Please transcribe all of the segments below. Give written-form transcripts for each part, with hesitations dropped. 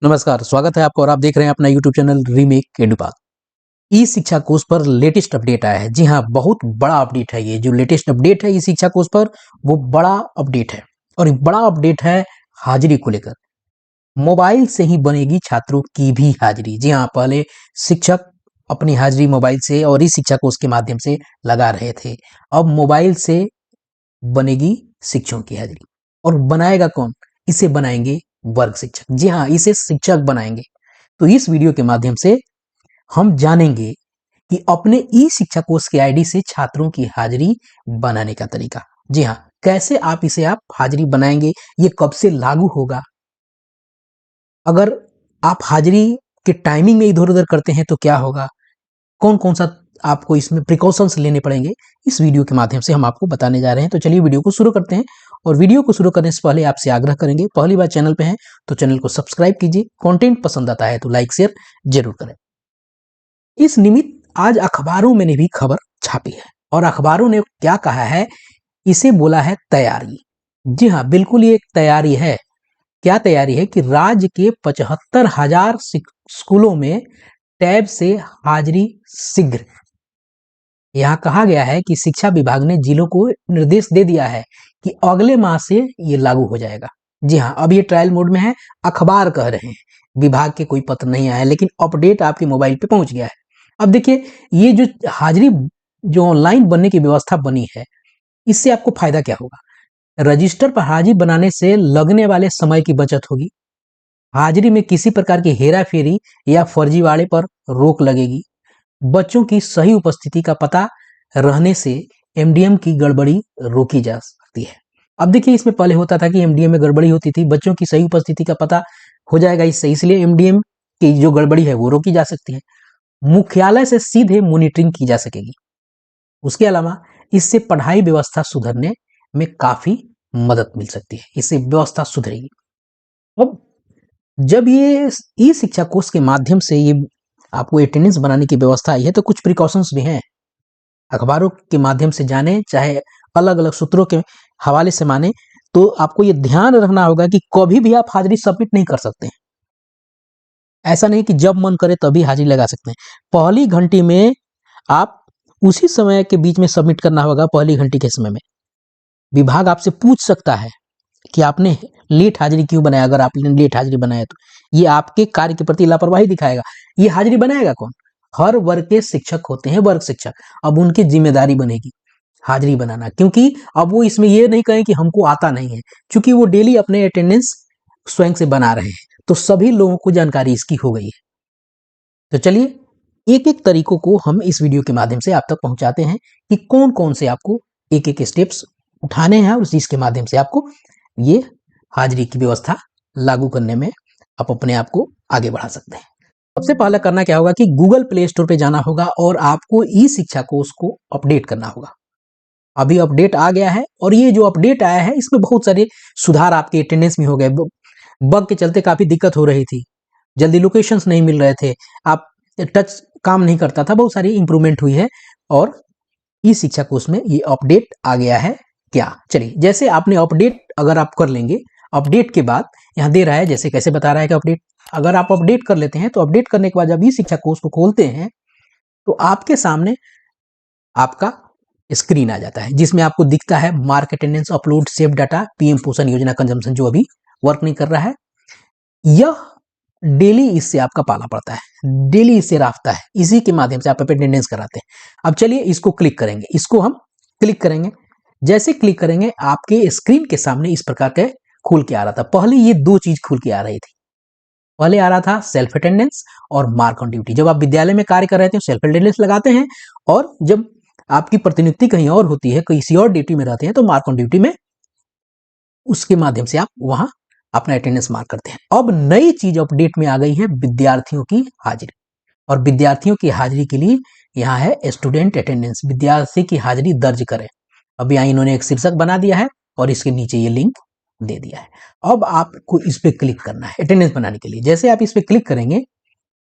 नमस्कार, स्वागत है आपका और आप देख रहे हैं अपना यूट्यूब चैनल रीमेक एडुपाक। ई शिक्षा कोर्स पर लेटेस्ट अपडेट आया है। जी हाँ, बहुत बड़ा अपडेट है। ये जो लेटेस्ट अपडेट है ई शिक्षा कोर्स पर, वो बड़ा अपडेट है और ये बड़ा अपडेट है हाजिरी को लेकर। मोबाइल से ही बनेगी छात्रों की भी हाजिरी। जी हाँ, पहले शिक्षक अपनी हाजिरी मोबाइल से और ई शिक्षा कोर्स के माध्यम से लगा रहे थे। अब मोबाइल से बनेगी शिक्षकों की हाजिरी। और बनाएगा कौन? इसे बनाएंगे वर्ग शिक्षक। जी हाँ, इसे शिक्षक बनाएंगे। तो इस वीडियो के माध्यम से हम जानेंगे कि अपने ई शिक्षा कोर्स के आईडी से छात्रों की हाजिरी बनाने का तरीका। जी हाँ, कैसे आप हाजिरी बनाएंगे, ये कब से लागू होगा, अगर आप हाजिरी के टाइमिंग में इधर उधर करते हैं तो क्या होगा, कौन कौन सा आपको इसमें प्रिकॉशंस लेने पड़ेंगे, इस वीडियो के माध्यम से हम आपको बताने जा रहे हैं। तो चलिए वीडियो को शुरू करते हैं। और वीडियो को शुरू करने से पहले आपसे आग्रह करेंगे, पहली बार चैनल पे हैं तो चैनल को सब्सक्राइब कीजिए, कंटेंट पसंद आता है तो लाइक शेयर जरूर करें। इस निमित्त आज अखबारों में ने भी खबर छापी है और अखबारों ने क्या कहा है, इसे बोला है तैयारी। जी हाँ, बिल्कुल ये एक तैयारी है। क्या तैयारी है कि राज्य के 75,000 स्कूलों में टैब से हाजिरी शीघ्र। यहाँ कहा गया है कि शिक्षा विभाग ने जिलों को निर्देश दे दिया है कि अगले माह से ये लागू हो जाएगा। जी हाँ, अब ये ट्रायल मोड में है, अखबार कह रहे हैं, विभाग के कोई पत्र नहीं आया, लेकिन अपडेट आपके मोबाइल पे पहुंच गया है। अब देखिए, ये जो हाजिरी जो ऑनलाइन बनने की व्यवस्था बनी है, इससे आपको फायदा क्या होगा? रजिस्टर पर हाजिरी बनाने से लगने वाले समय की बचत होगी। हाजिरी में किसी प्रकार की हेरा फेरी या फर्जीवाड़े पर रोक लगेगी। बच्चों की सही उपस्थिति का पता रहने से एमडीएम की गड़बड़ी रोकी जा सकती है। अब देखिए, इसमें पहले होता था कि एमडीएम में गड़बड़ी होती थी, बच्चों की सही उपस्थिति का पता हो जाएगा इससे, इसलिए एमडीएम की जो गड़बड़ी है वो रोकी जा सकती है। मुख्यालय से सीधे मॉनिटरिंग की जा सकेगी। उसके अलावा इससे पढ़ाई व्यवस्था सुधरने में काफी मदद मिल सकती है, इससे व्यवस्था सुधरेगी। अब जब ये ई शिक्षा कोर्स के माध्यम से ये आपको अटेंडेंस बनाने की व्यवस्था आई है, तो कुछ प्रिकॉशंस भी हैं। अखबारों के माध्यम से जाने, चाहे अलग अलग सूत्रों के हवाले से माने, तो आपको ये ध्यान रखना होगा कि कभी भी आप हाजिरी सबमिट नहीं कर सकते हैं। ऐसा नहीं कि जब मन करे तभी हाजिरी लगा सकते हैं। पहली घंटी में आप उसी समय के बीच में सबमिट करना होगा। पहली घंटी के समय में विभाग आपसे पूछ सकता है कि आपने लेट हाजिरी क्यों बनाया। अगर आपने लेट हाजिरी बनाया तो ये आपके कार्य के प्रति लापरवाही दिखाएगा। ये हाजिरी बनाएगा कौन? हर वर्ग के शिक्षक होते हैं, वर्ग शिक्षक। अब उनकी जिम्मेदारी बनेगी हाजिरी बनाना, क्योंकि अब वो इसमें ये नहीं कहें कि हमको आता नहीं है, क्योंकि वो डेली अपने अटेंडेंस स्वयं से बना रहे हैं, तो सभी लोगों को जानकारी इसकी हो गई है। तो चलिए एक एक तरीकों को हम इस वीडियो के माध्यम से आप तक पहुंचाते हैं कि कौन कौन से आपको एक एक स्टेप्स उठाने हैं और जिसके माध्यम से आपको ये हाजिरी की व्यवस्था लागू करने में आप अपने आप को आगे बढ़ा सकते हैं। सबसे पहले करना क्या होगा कि गूगल प्ले स्टोर पे जाना होगा और आपको ई शिक्षा कोर्स को अपडेट करना होगा। अभी अपडेट आ गया है और ये जो अपडेट आया है इसमें बहुत सारे सुधार आपके अटेंडेंस में हो गए। बग के चलते काफी दिक्कत हो रही थी, जल्दी लोकेशंस नहीं मिल रहे थे, आप टच काम नहीं करता था, बहुत सारी इंप्रूवमेंट हुई है और ई शिक्षा कोर्स में ये अपडेट आ गया है। क्या, चलिए जैसे आपने अपडेट अगर आप कर लेंगे, अपडेट के बाद यहाँ दे रहा है जैसे कैसे बता रहा है कि अपडेट अगर आप अपडेट कर लेते हैं, तो अपडेट करने के बाद जब ई शिक्षा कोर्स को खोलते हैं तो आपके सामने आपका स्क्रीन आ जाता है, जिसमें आपको दिखता है mark attendance, upload, save data, PM पोषण योजना कंजम्पशन जो अभी वर्क नहीं कर रहा है। यह डेली इससे आपका पाला पड़ता है, डेली इससे रास्ता है, इसी के माध्यम से आप अटेंडेंस कराते हैं। अब चलिए इसको क्लिक करेंगे, इसको हम क्लिक करेंगे। जैसे क्लिक करेंगे आपके स्क्रीन के सामने इस प्रकार के खुल के आ रहा था। पहले ये दो चीज खुल के आ रही थी, पहले आ रहा था सेल्फ अटेंडेंस और मार्क ऑन ड्यूटी। जब आप विद्यालय में कार्य कर रहे थे सेल्फ अटेंडेंस लगाते हैं, और जब आपकी प्रतिनियुक्ति कहीं और होती है, किसी और ड्यूटी में रहते हैं, तो मार्क ऑन ड्यूटी में उसके माध्यम से आप वहां अपना अटेंडेंस मार्क करते हैं। अब नई चीज अपडेट में आ गई है विद्यार्थियों की हाजिरी, और विद्यार्थियों की हाजिरी के लिए यहाँ है स्टूडेंट अटेंडेंस, विद्यार्थी की हाजिरी दर्ज करें। अब यहाँ इन्होंने एक शीर्षक बना दिया है और इसके नीचे ये लिंक दे दिया है। अब आपको इस पे क्लिक करना है अटेंडेंस बनाने के लिए। जैसे आप इस पे क्लिक करेंगे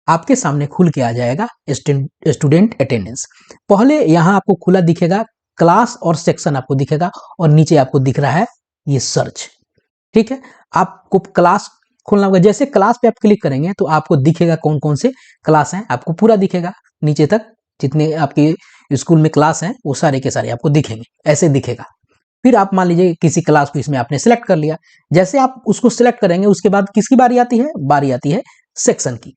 आपके सामने खुल के आ जाएगा स्टूडेंट अटेंडेंस। पहले यहाँ आपको खुला दिखेगा क्लास और सेक्शन आपको दिखेगा, और नीचे आपको दिख रहा है ये सर्च। ठीक है, आपको क्लास खोलना होगा। जैसे क्लास पे आप क्लिक करेंगे तो आपको दिखेगा कौन कौन से क्लास हैं, आपको पूरा दिखेगा नीचे तक, जितने आपके स्कूल में क्लास हैं वो सारे के सारे आपको दिखेंगे, ऐसे दिखेगा। फिर आप मान लीजिए किसी क्लास को इसमें आपने सिलेक्ट कर लिया, जैसे आप उसको सिलेक्ट करेंगे उसके बाद किसकी बारी आती है, बारी आती है सेक्शन की।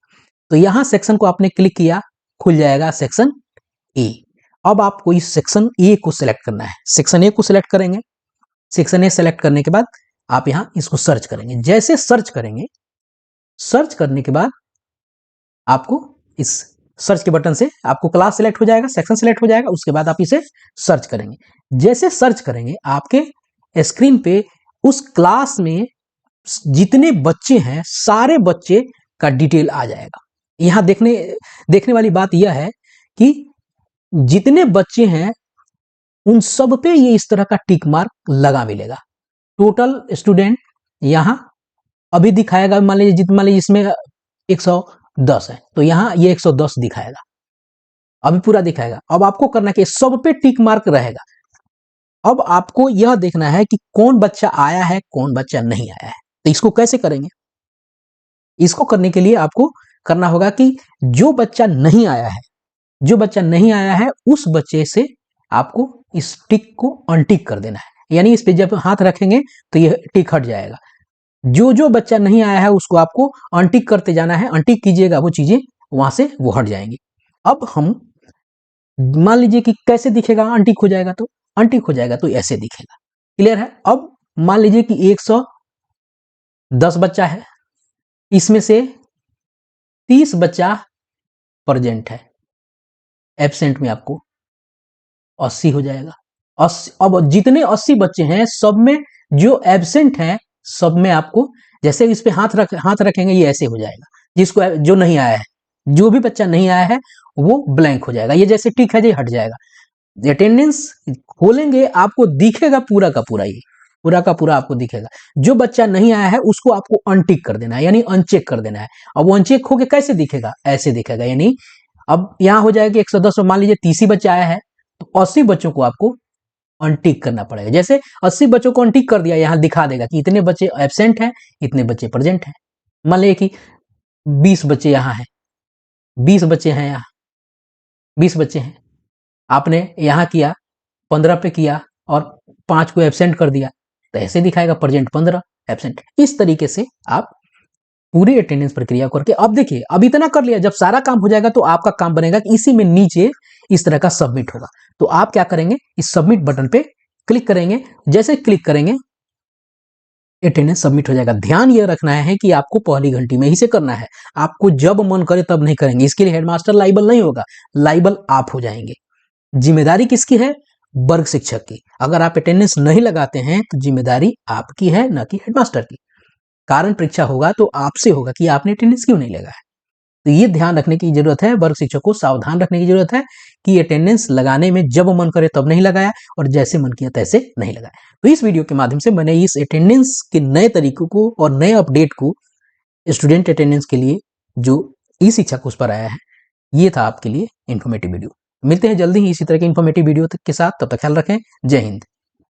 तो यहाँ सेक्शन को आपने क्लिक किया, खुल जाएगा सेक्शन ए। अब आपको इस सेक्शन ए को सिलेक्ट करना है, सेक्शन ए को सिलेक्ट करेंगे। सेक्शन ए सिलेक्ट करने के बाद आप यहाँ इसको सर्च करेंगे। जैसे सर्च करेंगे, सर्च करने के बाद आपको इस सर्च के बटन से आपको क्लास सिलेक्ट हो जाएगा, सेक्शन सिलेक्ट हो जाएगा, उसके बाद आप इसे सर्च करेंगे। जैसे सर्च करेंगे आपके स्क्रीन पे उस क्लास में जितने बच्चे हैं सारे बच्चे का डिटेल आ जाएगा। यहाँ देखने वाली बात यह है कि जितने बच्चे हैं उन सब पे ये इस तरह का टिक मार्क लगा मिलेगा। टोटल स्टूडेंट यहाँ अभी दिखाएगा, मान लीजिए इसमें 110 है तो यहाँ ये 110 दिखाएगा, अभी पूरा दिखाएगा। अब आपको करना कि सब पे टिक मार्क रहेगा। अब आपको यह देखना है कि कौन बच्चा आया है कौन बच्चा नहीं आया है। तो इसको कैसे करेंगे, इसको करने के लिए आपको करना होगा कि जो बच्चा नहीं आया है, जो बच्चा नहीं आया है उस बच्चे से आपको इस टिक को अनटिक कर देना है, यानी इस पे जब हाथ रखेंगे तो ये टिक हट जाएगा। जो जो बच्चा नहीं आया है उसको आपको अनटिक करते जाना है, अनटिक कीजिएगा वो चीजें वहां से वो हट जाएंगी। अब हम मान लीजिए कि कैसे दिखेगा, अनटिक हो जाएगा तो अनटिक हो जाएगा तो ऐसे दिखेगा। क्लियर है। अब मान लीजिए कि 110 बच्चा है, इसमें से 30 बच्चा प्रेजेंट है, एब्सेंट में आपको 80 हो जाएगा। 80, अब जितने 80 बच्चे हैं सब में जो एब्सेंट हैं सब में आपको जैसे इस पे हाथ रखेंगे ये ऐसे हो जाएगा। जिसको जो नहीं आया है, जो भी बच्चा नहीं आया है वो ब्लैंक हो जाएगा, ये जैसे टिक है ये हट जाएगा। अटेंडेंस खोलेंगे आपको दिखेगा पूरा का पूरा, ये पूरा का पूरा आपको दिखेगा। जो बच्चा नहीं आया है उसको आपको अनटिक कर देना है, यानी अनचेक कर देना है। अब वो अनचेक होके कैसे दिखेगा, ऐसे दिखेगा। यानी अब यहाँ हो जाएगा 110 में मान लीजिए 30 ही बच्चा आया है तो 80 बच्चों को आपको अनटिक करना पड़ेगा। जैसे 80 बच्चों को अनटिक कर दिया, यहाँ दिखा देगा कि इतने बच्चे एब्सेंट हैं इतने बच्चे प्रेजेंट हैं। मान लीजिए कि 20 बच्चे यहाँ हैं, 20 बच्चे हैं यहाँ, 20 बच्चे हैं, आपने यहाँ किया 15 पे किया और 5 को एब्सेंट कर दिया तो ऐसे दिखाएगा प्रेजेंट 15 एब्सेंट। इस तरीके से आप पूरी अटेंडेंस प्रक्रिया करके, अब देखिए अब इतना कर लिया, जब सारा काम हो जाएगा तो आपका काम बनेगा कि इसी में नीचे इस तरह का सबमिट होगा। तो आप क्या करेंगे, इस सबमिट बटन पे क्लिक करेंगे। जैसे क्लिक करेंगे अटेंडेंस सबमिट हो जाएगा। ध्यान यह रखना है कि आपको पहली घंटी में ही से करना है, आपको जब मन करे तब नहीं करेंगे। इसके लिए हेडमास्टर लाइबल नहीं होगा, लाइबल आप हो जाएंगे। जिम्मेदारी किसकी है, वर्ग शिक्षक की। अगर आप अटेंडेंस नहीं लगाते हैं तो जिम्मेदारी आपकी है, न कि हेडमास्टर की। कारण परीक्षा होगा तो आपसे होगा कि आपने अटेंडेंस क्यों नहीं लगाया। तो ये ध्यान रखने की जरूरत है, वर्ग शिक्षक को सावधान रखने की जरूरत है कि अटेंडेंस लगाने में जब मन करे तब नहीं लगाया और जैसे मन किया तैसे नहीं लगाया। तो इस वीडियो के माध्यम से मैंने इस अटेंडेंस के नए तरीकों को और नए अपडेट को स्टूडेंट अटेंडेंस के लिए जो ई शिक्षा कोर्स पर आया है, ये था आपके लिए इन्फॉर्मेटिव वीडियो। मिलते हैं जल्दी ही इसी तरह के इन्फॉर्मेटिव वीडियो के साथ, तब तक ख्याल रखें। जय हिंद।